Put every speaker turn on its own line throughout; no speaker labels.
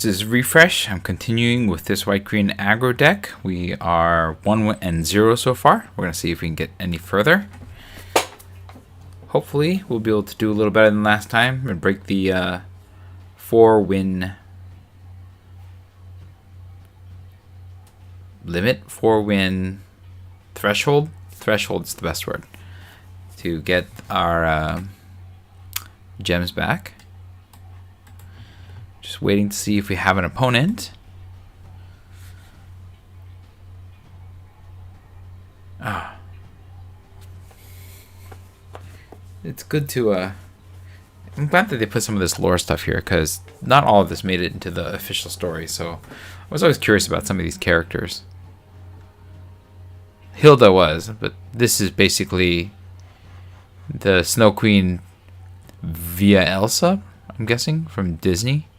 This is Refresh. I'm continuing with this white-green aggro deck. We are 1-0 so far. We're going to see if we can get any further. Hopefully, we'll be able to do a little better than last time and break the 4-win limit, 4-win threshold. Threshold is the best word. To get our gems back. Just waiting to see if we have an opponent. It's good to I'm glad that they put some of this lore stuff here, because not all of this made it into the official story, so I was always curious about some of these characters. Hilda was, but this is basically the Snow Queen via Elsa, I'm guessing, from Disney.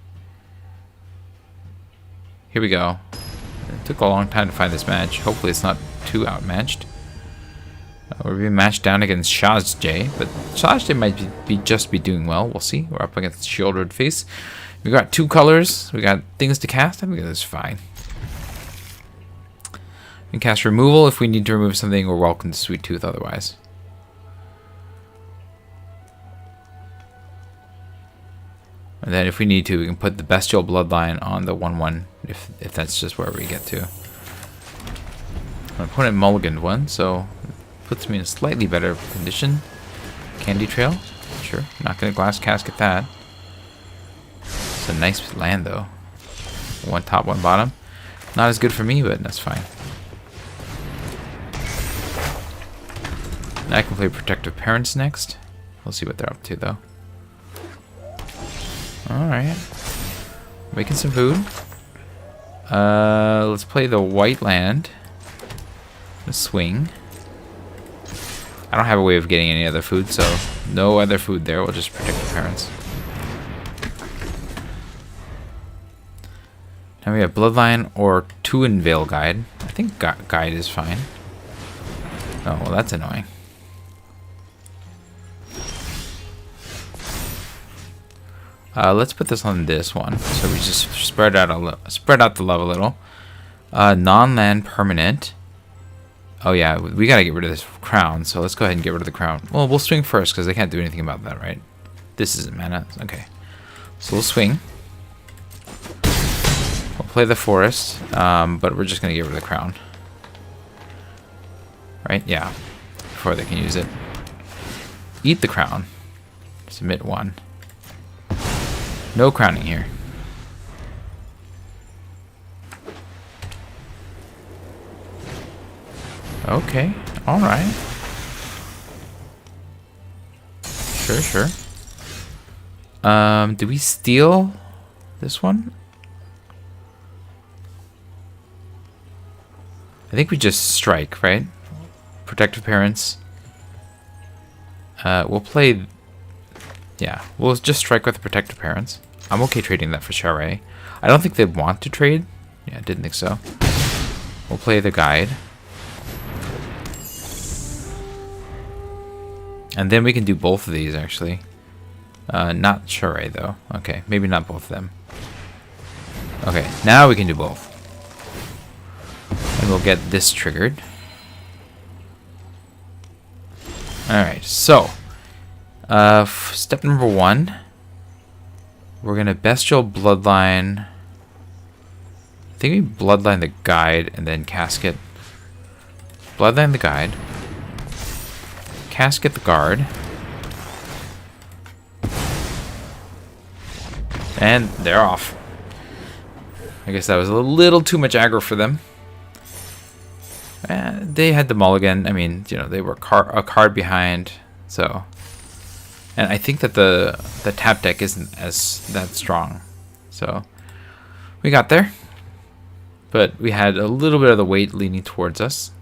Here we go. It took a long time to find this match. Hopefully it's not too outmatched. We're being matched down against Shazjay, but Shazjay might just be doing well. We'll see. We're up against Shieldred Face. We got 2 colors. We got things to cast. I think that's fine. We can cast removal if we need to remove something. We're welcome to Sweet Tooth otherwise. And then if we need to, we can put the Bestial Bloodline on the 1/1 if that's just where we get to. My opponent mulliganed one, so it puts me in a slightly better condition. Candy Trail, sure. Not gonna Glass Casket that. It's a nice land though. 1 top, 1 bottom. Not as good for me, but that's fine. Now I can play Protective Parents next. We'll see what they're up to though. Alright. Making some food. Let's play the white land. The swing. I don't have a way of getting any other food, so no other food there. We'll just protect the parents. Now we have Bloodline or 2 in Veil Guide. I think Guide is fine. Oh, well, that's annoying. Let's put this on this one, so we just spread out the love a little. Non-land permanent. Oh yeah, we gotta get rid of this crown, so let's go ahead and get rid of the crown. Well, we'll swing first because they can't do anything about that, right? This isn't mana. Okay, so we'll swing. We'll play the forest, but we're just gonna get rid of the crown, right? Yeah, before they can use it. Eat the crown. Submit 1. No crowning here. Okay, alright. Sure. Do we steal this one? I think we just strike, right? Protective Parents. We'll play... Yeah, we'll just strike with the Protective Parents. I'm okay trading that for Sharay. I don't think they want to trade. Yeah, I didn't think so. We'll play the Guide. And then we can do both of these, actually. Not Sharay, though. Okay, maybe not both of them. Okay, now we can do both. And we'll get this triggered. Alright, so... step number 1, we're gonna Bestial Bloodline. I think we Bloodline the Guide and then Casket. Bloodline the Guide. Casket the Guard. And they're off. I guess that was a little too much aggro for them. They had the mulligan. I mean, you know, they were a card behind, so... And I think that the tap deck isn't as that strong. So we got there. But we had a little bit of the weight leaning towards us.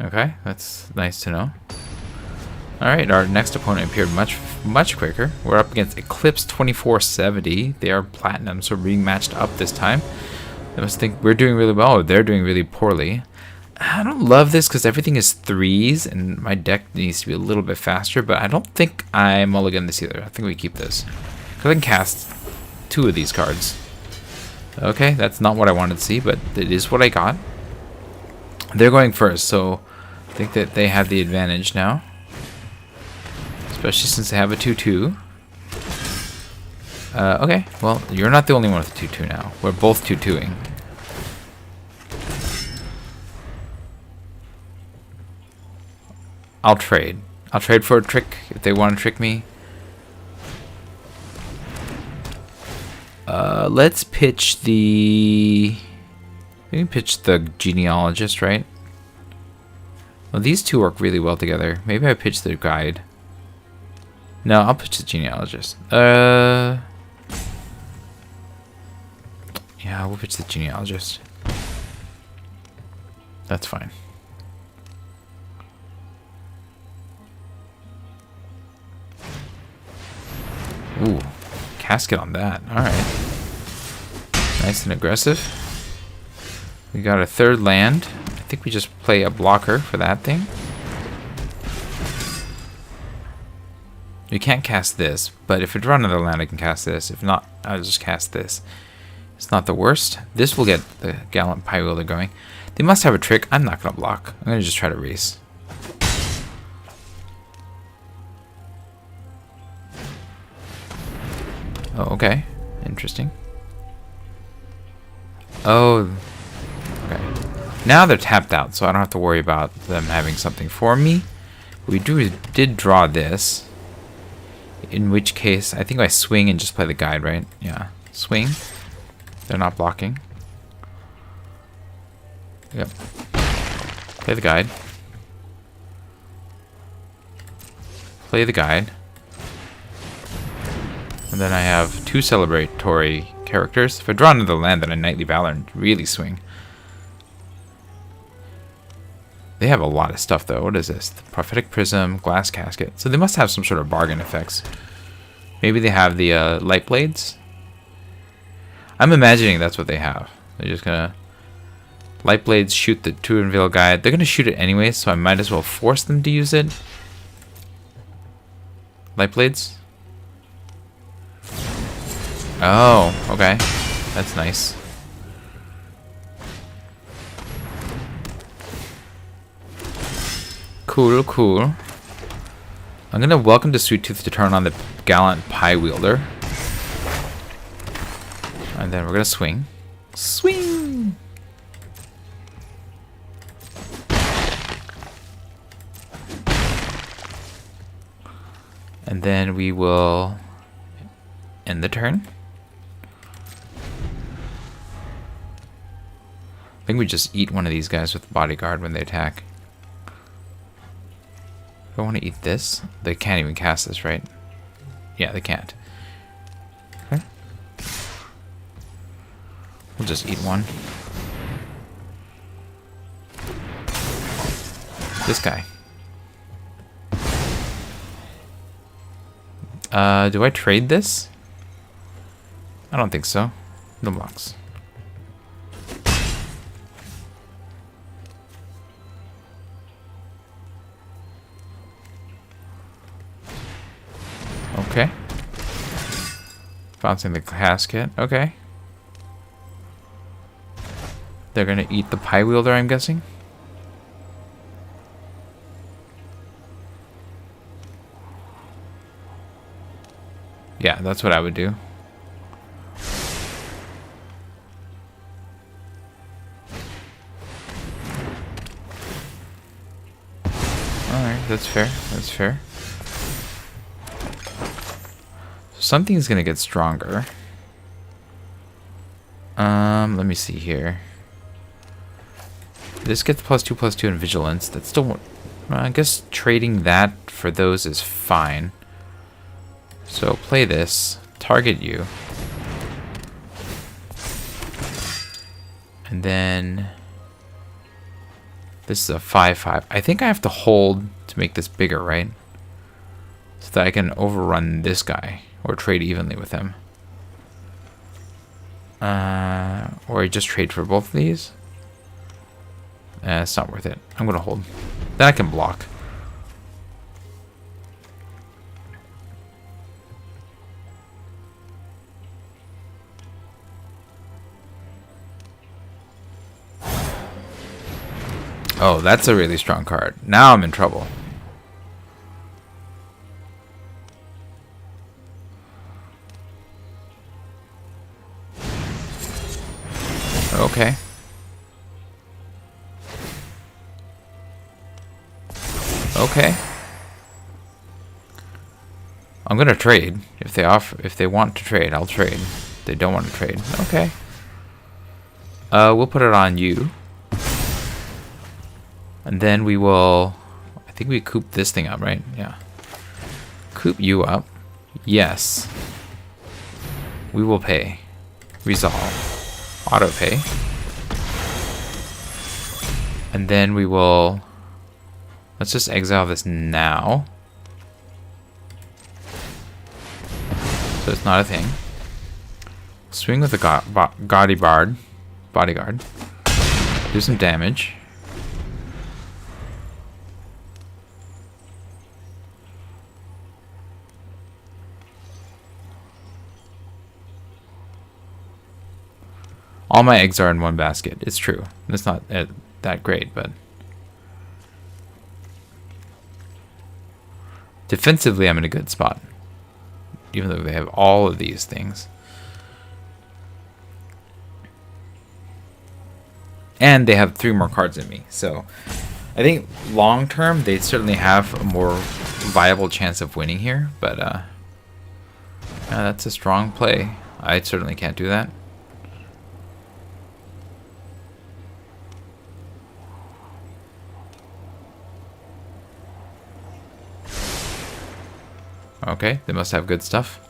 Okay, that's nice to know. Alright, our next opponent appeared much quicker. We're up against Eclipse 2470. They are platinum, so we're being matched up this time. I must think we're doing really well, or they're doing really poorly. I don't love this because everything is 3s and my deck needs to be a little bit faster, but I don't think I mulligan this either. I think we keep this. Because I can cast 2 of these cards. Okay, that's not what I wanted to see, but it is what I got. They're going first, so I think that they have the advantage now. Especially since they have a 2-2. Okay, well, you're not the only one with a 2-2 now. We're both 2-2ing. I'll trade. I'll trade for a trick if they want to trick me. Let's pitch the... Maybe pitch the genealogist, right? Well, these two work really well together. Maybe I pitch the guide. No, I'll pitch the genealogist. Yeah, we'll pitch the genealogist. That's fine. Ooh, casket on that. Alright. Nice and aggressive. We got a 3rd land. I think we just play a blocker for that thing. You can't cast this, but if I draw another land, I can cast this. If not, I'll just cast this. It's not the worst. This will get the Gallant Pie Wielder going. They must have a trick. I'm not going to block. I'm going to just try to race. Oh, okay. Interesting. Oh, okay. Now they're tapped out, so I don't have to worry about them having something for me. We did draw this. In which case, I think I swing and just play the guide, right? Yeah. Swing. They're not blocking. Yep. Play the guide. Play the guide. And then I have 2 celebratory characters. If I draw another land, then a Knightly Valor and really swing. They have a lot of stuff, though. What is this? The Prophetic Prism, Glass Casket. So they must have some sort of bargain effects. Maybe they have the Light Blades? I'm imagining that's what they have. They're just gonna... Light Blades shoot the True Unveil Guide. They're gonna shoot it anyway, so I might as well force them to use it. Light Blades? Oh, okay. That's nice. Cool, cool. I'm gonna welcome to Sweet Tooth to turn on the Gallant Pie Wielder. And then we're gonna swing. Swing! And then we will end the turn. I think we just eat one of these guys with the bodyguard when they attack. I want to eat this. They can't even cast this, right? Yeah, they can't. Okay. We'll just eat one. This guy. Do I trade this? I don't think so. No blocks. Okay. Bouncing the casket. Okay. They're gonna eat the Pie Wielder, I'm guessing. Yeah, that's what I would do. Alright, that's fair. That's fair. Something's gonna get stronger. Let me see here. This gets +2/+2 in vigilance. That's still, I guess trading that for those is fine. So play this, target you, and then this is a 5/5. I think I have to hold to make this bigger, right? So that I can overrun this guy or trade evenly with him. Or I just trade for both of these. It's not worth it. I'm gonna hold. Then I can block. Oh, that's a really strong card. Now I'm in trouble. Okay. Okay. I'm gonna trade. If they want to trade, I'll trade. If they don't want to trade. Okay. We'll put it on you. And then we will, I think we coop this thing up, right? Yeah. Coop you up. Yes. We will pay. Resolve. Auto pay. And then we will, let's just exile this now. So it's not a thing. Swing with the gaudy bodyguard. Do some damage. All my eggs are in one basket. It's true. It's not that great, but defensively I'm in a good spot. Even though they have all of these things. And they have 3 more cards than me. So I think long term they certainly have a more viable chance of winning here. But yeah, that's a strong play. I certainly can't do that. Okay, they must have good stuff.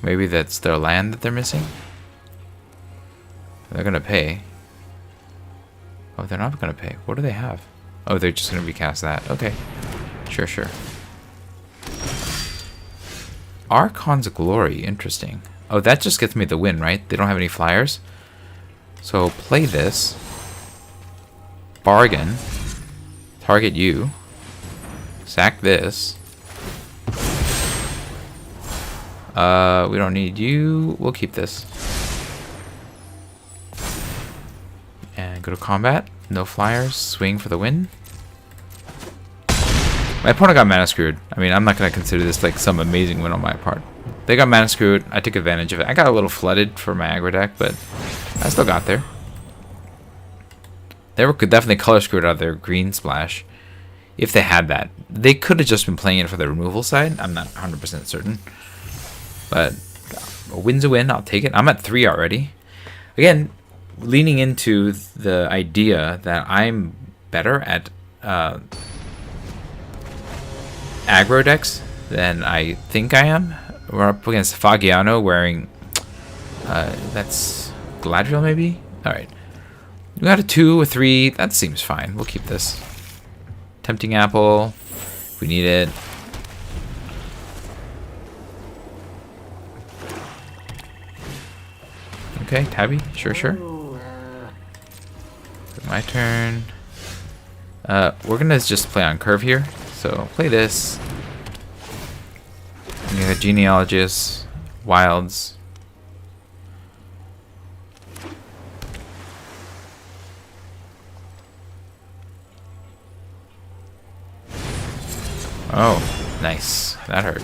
Maybe that's their land that they're missing? They're gonna pay. Oh, they're not gonna pay. What do they have? Oh, they're just gonna recast that. Okay. Sure, sure. Archon's Glory. Interesting. Oh, that just gets me the win, right? They don't have any flyers. So play this. Bargain. Target you. Sack this. We don't need you. We'll keep this. And go to combat. No flyers. Swing for the win. My opponent got mana screwed. I mean, I'm not going to consider this like some amazing win on my part. They got mana screwed. I took advantage of it. I got a little flooded for my aggro deck, but I still got there. They were definitely color screwed out of their green splash. If they had that. They could have just been playing it for the removal side. I'm not 100% certain. But a win's a win. I'll take it. I'm at 3 already. Again, leaning into the idea that I'm better at aggro decks than I think I am. We're up against Fagiano wearing... that's Galadriel maybe? Alright. We got a 2, a 3. That seems fine. We'll keep this. Tempting Apple. If we need it. Okay, Tabby. Sure, sure. My turn. We're gonna just play on curve here. So play this. And you got Genealogist, Wilds. Oh, nice. That hurt.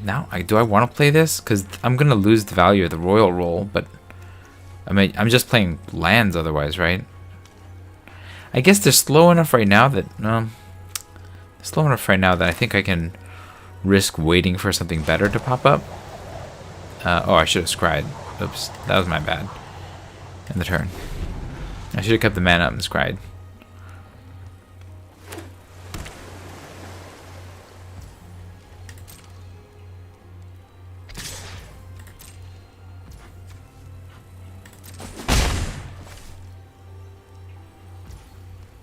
Now, do I want to play this? Because I'm going to lose the value of the royal roll, but I mean, I'm just playing lands otherwise, right? I guess they're slow enough right now that, I think I can risk waiting for something better to pop up. Oh, I should have scryed. Oops, that was my bad. In the turn. I should have kept the mana up and scryed.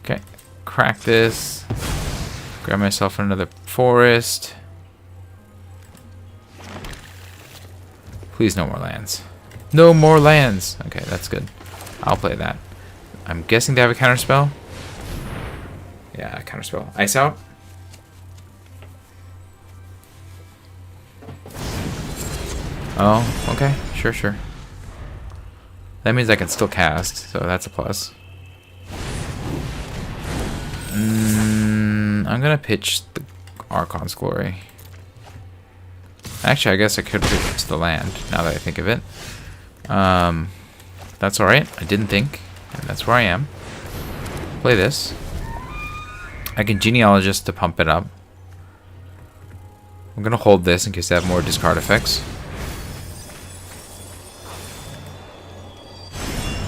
Okay, crack this. Grab myself another forest. Please, no more lands. No more lands! Okay, that's good. I'll play that. I'm guessing they have a counterspell? Yeah, counterspell. Ice out? Oh, okay. Sure, sure. That means I can still cast, so that's a plus. I'm gonna pitch the Archon's Glory. Actually, I guess I could pitch the land, now that I think of it. That's alright. I didn't think, and that's where I am. Play this. I can Genealogist to pump it up. I'm gonna hold this in case I have more discard effects.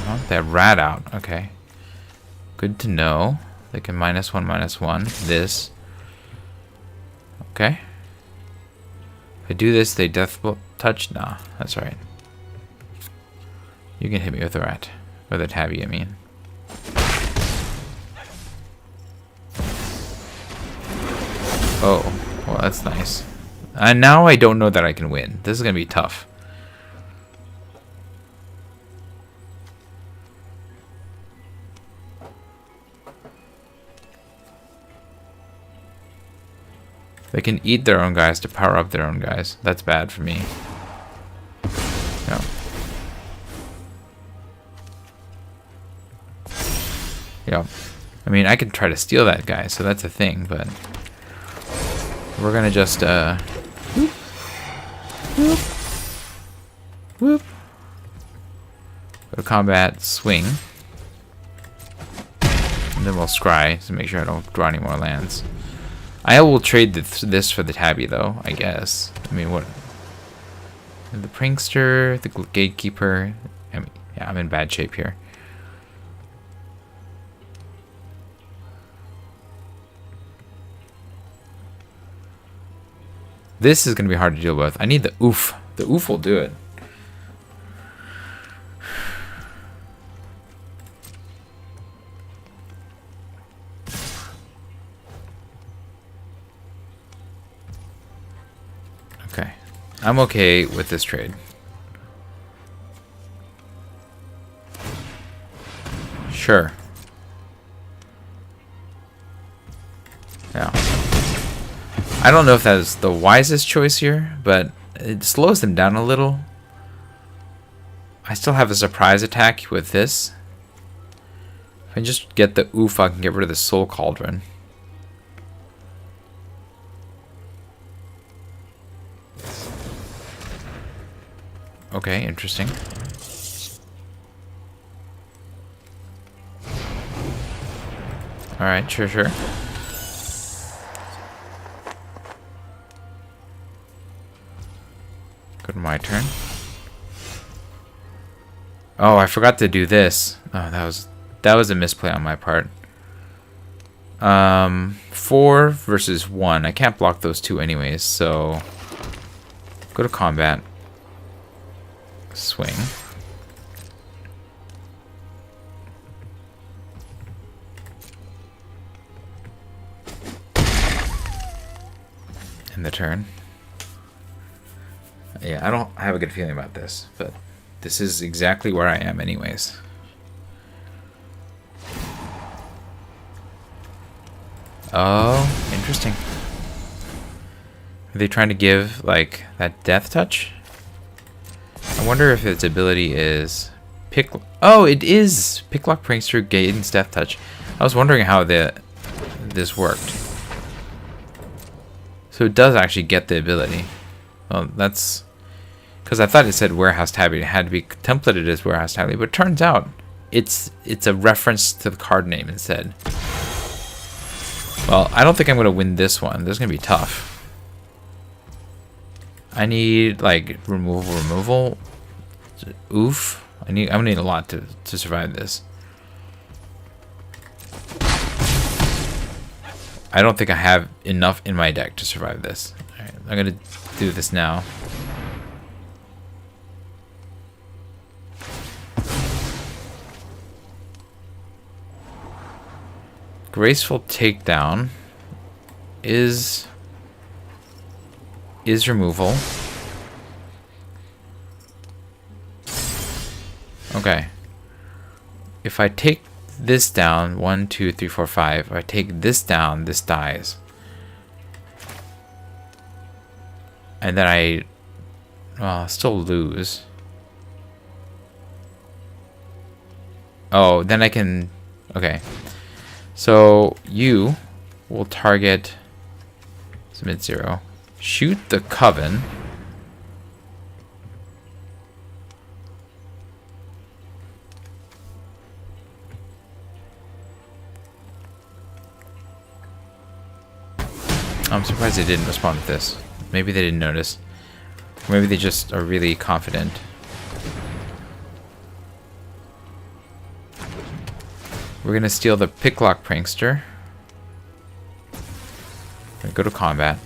Oh, they have Rat out. Okay. Good to know. They can -1/-1. This. Okay. If I do this, they Death Touch? Nah, that's right. You can hit me with a Rat. With a Tabby, I mean. Oh, well, that's nice. And now I don't know that I can win. This is going to be tough. They can eat their own guys to power up their own guys. That's bad for me. No. Yeah. I mean, I could try to steal that guy, so that's a thing, but we're gonna just whoop, whoop, whoop. Go to combat, swing, and then we'll scry to make sure I don't draw any more lands. I will trade this for the Tabby, though, I guess. I mean, what? The Prankster, the Gatekeeper. I mean, yeah, I'm in bad shape here. This is going to be hard to deal with. I need the oof. The oof will do it. Okay. I'm okay with this trade. Sure. Yeah. I don't know if that is the wisest choice here, but it slows them down a little. I still have a surprise attack with this. If I just get the oof, I can get rid of the Soul Cauldron. Okay, interesting. Alright, sure. Go to my turn. Oh, I forgot to do this. Oh, that was a misplay on my part. 4 versus 1. I can't block those two anyways, so go to combat. Swing. End the turn. Yeah, I don't have a good feeling about this, but this is exactly where I am anyways. Oh, interesting. Are they trying to give, like, that Death Touch? I wonder if its ability is pick. Oh, it is Picklock, Prankster, gains Death Touch. I was wondering how this worked. So it does actually get the ability. Well, that's because I thought it said Warehouse Tabby. It had to be templated as Warehouse Tabby, but it turns out it's a reference to the card name instead. Well, I don't think I'm gonna win this one. This is gonna be tough. I need like removal. Oof. I'm gonna need a lot to survive this. I don't think I have enough in my deck to survive this. Alright, I'm gonna do this now. Graceful Takedown is removal. Okay. If I take this down, 1, 2, 3, 4, 5. If I take this down, this dies. And then I still lose. Oh, then I can... Okay. So, you will target... It's mid-0. Shoot the Coven. I'm surprised they didn't respond to this. Maybe they didn't notice. Maybe they just are really confident. We're gonna steal the Picklock Prankster. We're gonna go to combat.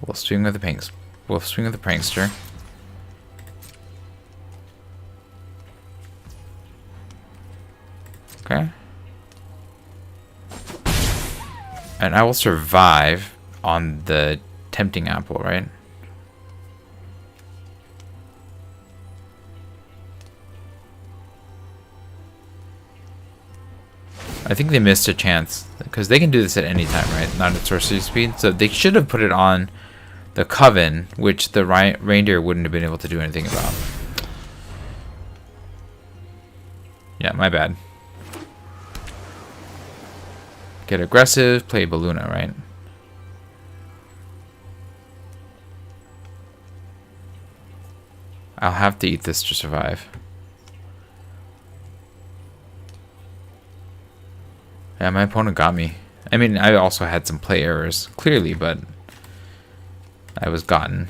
We'll swing with the We'll swing with the Prankster. Okay. And I will survive on the Tempting Apple, right? I think they missed a chance because they can do this at any time, right? Not at sorcery speed. So they should have put it on the Coven, which the reindeer wouldn't have been able to do anything about. Yeah, my bad. Get aggressive, play Balluna, right? I'll have to eat this to survive. Yeah, my opponent got me. I mean, I also had some play errors, clearly, but I was gotten.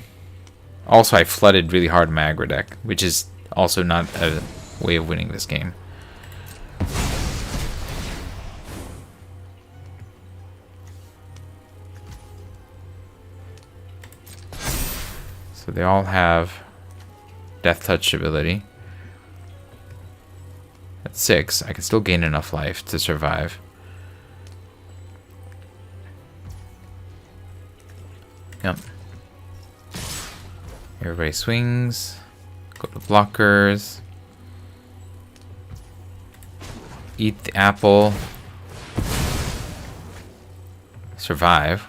Also, I flooded really hard in my aggro deck, which is also not a way of winning this game. So they all have Death Touch ability. At 6, I can still gain enough life to survive. Yep. Everybody swings. Go to blockers. Eat the apple. Survive.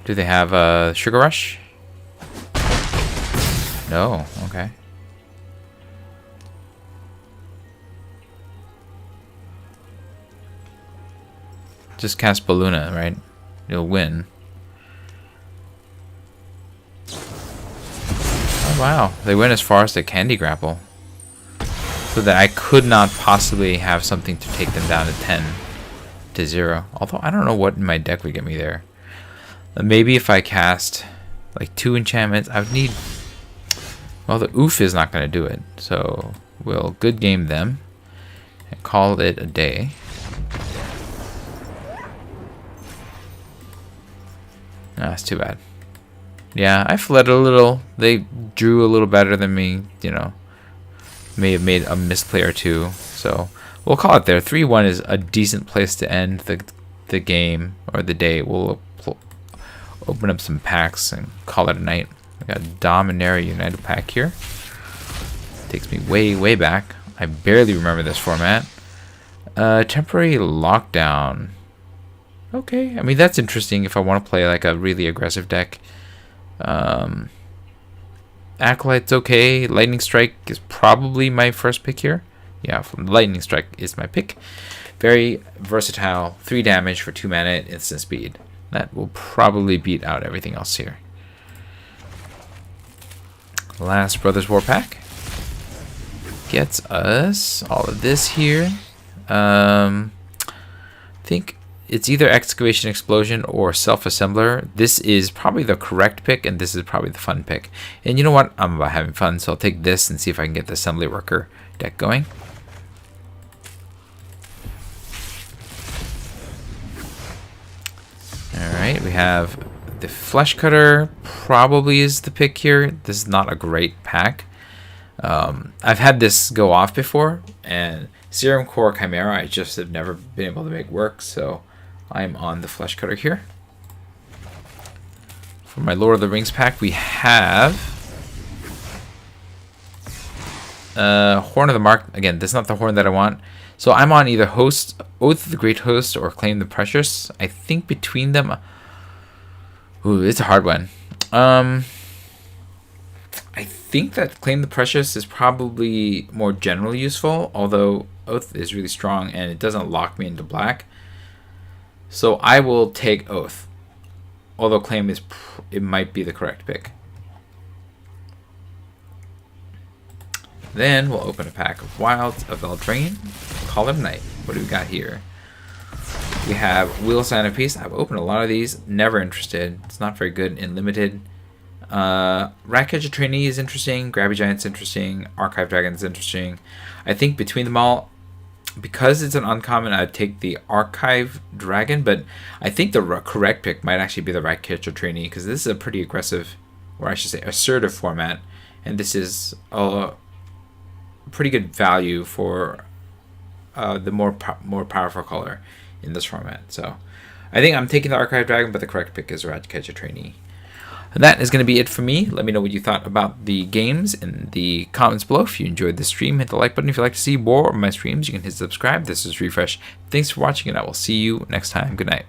Do they have a Sugar Rush? No, okay. Just cast Balluna, right? You'll win. Oh wow, they went as far as the Candy Grapple. So that I could not possibly have something to take them down to 10-0. Although I don't know what in my deck would get me there. Maybe if I cast like 2 enchantments, I would need... Well, the Oof is not going to do it. So we'll good game them and call it a day. That's too bad. Yeah, I fled a little. They drew a little better than me, you know. May have made a misplay or two. So we'll call it there. 3-1 is a decent place to end the game or the day. We'll open up some packs and call it a night. We got Dominaria United pack here. Takes me way, way back. I barely remember this format. Temporary Lockdown. Okay, I mean, that's interesting if I want to play like a really aggressive deck. Acolyte's okay. Lightning Strike is probably my first pick here. Yeah, Lightning Strike is my pick. Very versatile. 3 damage for 2 mana at instant speed. That will probably beat out everything else here. Last Brothers War pack gets us all of this here. I think it's either Excavation Explosion or Self-Assembler. This is probably the correct pick, and this is probably the fun pick. And you know what? I'm about having fun, so I'll take this and see if I can get the Assembly Worker deck going. Alright, we have the Flesh Cutter. Probably is the pick here. This is not a great pack. I've had this go off before, and Serum Core Chimera I just have never been able to make work, so I'm on the Flesh Cutter here. For my Lord of the Rings pack, we have Horn of the Mark. Again, this is not the horn that I want. So I'm on either Oath of the Great Host or Claim the Precious. I think between them... Ooh, it's a hard one. I think that Claim the Precious is probably more generally useful, although Oath is really strong and it doesn't lock me into black. So I will take Oath. Although Claim is... it might be the correct pick. Then we'll open a pack of Wilds of Eldraine. Call it a night. What do we got here? We have Wheel Sign of Peace. I've opened a lot of these. Never interested. It's not very good in limited. Ratcatcher Trainee is interesting. Grabby Giant's interesting. Archive Dragon's interesting. I think between them all, because it's an uncommon, I'd take the Archive Dragon, but I think the correct pick might actually be the Ratcatcher Trainee, because this is a pretty aggressive, or I should say assertive format, and this is a pretty good value for the more powerful color in this format. So I think I'm taking the Archive Dragon, but the correct pick is Ratcatcher Trainee. And that is going to be it for me. Let me know what you thought about the games in the comments below. If you enjoyed the stream, hit the like button. If you'd like to see more of my streams, you can hit subscribe. This is Refresh. Thanks for watching, and I will see you next time. Good night.